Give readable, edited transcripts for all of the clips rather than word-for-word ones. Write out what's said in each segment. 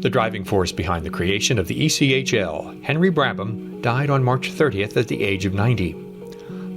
The driving force behind the creation of the ECHL, Henry Brabham, died on March 30th at the age of 90.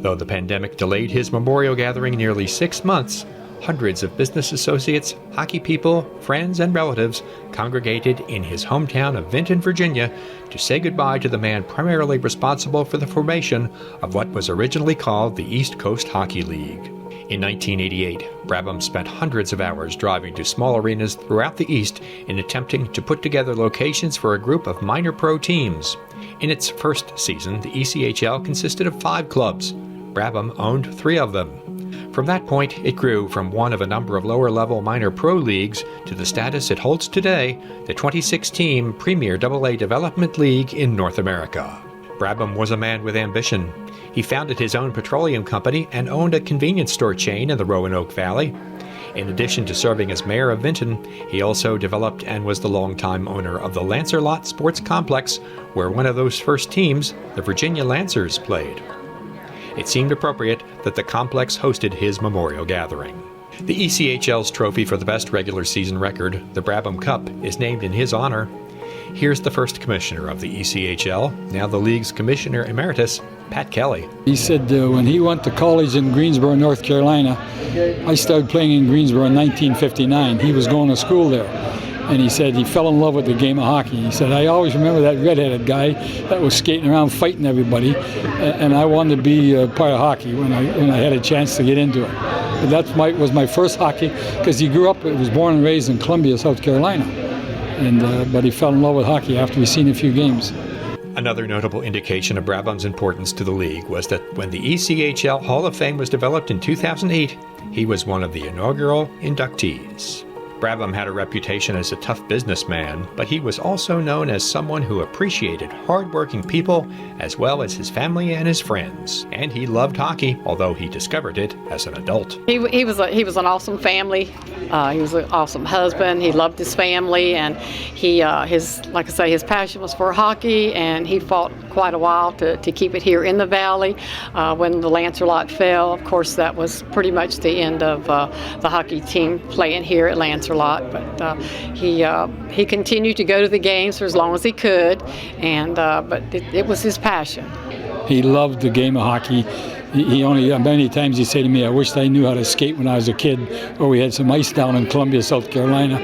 Though the pandemic delayed his memorial gathering nearly 6 months, hundreds of business associates, hockey people, friends, and relatives congregated in his hometown of Vinton, Virginia, to say goodbye to the man primarily responsible for the formation of what was originally called the East Coast Hockey League. In 1988, Brabham spent hundreds of hours driving to small arenas throughout the East in attempting to put together locations for a group of minor pro teams. In its first season, the ECHL consisted of 5 clubs. Brabham owned 3 of them. From that point, it grew from one of a number of lower-level minor pro leagues to the status it holds today, the 26-team Premier AA Development League in North America. Brabham was a man with ambition. He founded his own petroleum company and owned a convenience store chain in the Roanoke Valley. In addition to serving as mayor of Vinton, he also developed and was the longtime owner of the Lancerlot Sports Complex, where one of those first teams, the Virginia Lancers, played. It seemed appropriate that the complex hosted his memorial gathering. The ECHL's trophy for the best regular season record, the Brabham Cup, is named in his honor. Here's the first commissioner of the ECHL, now the league's commissioner emeritus, Pat Kelly. He said when he went to college in Greensboro, North Carolina, I started playing in Greensboro in 1959. He was going to school there. And he said he fell in love with the game of hockey. He said, I always remember that redheaded guy that was skating around fighting everybody, and I wanted to be a part of hockey when I had a chance to get into it. But that was my first hockey, because he was born and raised in Columbia, South Carolina. But he fell in love with hockey after he'd seen a few games. Another notable indication of Brabham's importance to the league was that when the ECHL Hall of Fame was developed in 2008, he was one of the inaugural inductees. Brabham had a reputation as a tough businessman, but he was also known as someone who appreciated hard-working people as well as his family and his friends. And he loved hockey, although he discovered it as an adult. He was an awesome family. He was an awesome husband. He loved his family, and his passion was for hockey, and he fought quite a while to keep it here in the valley. When the Lancerlot fell, of course, that was pretty much the end of the hockey team playing here at Lancerlot. But he continued to go to the games for as long as he could, but it was his passion. He loved the game of hockey. Many times he said to me, I wished I knew how to skate when I was a kid, or we had some ice down in Columbia, South Carolina.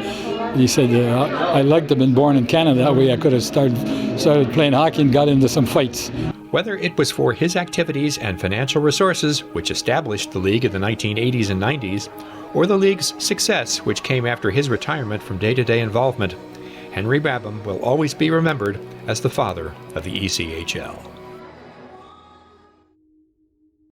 He said, I'd like to have been born in Canada. That way I could have started playing hockey and got into some fights. Whether it was for his activities and financial resources, which established the league in the 1980s and 90s, or the league's success, which came after his retirement from day-to-day involvement, Henry Brabham will always be remembered as the father of the ECHL.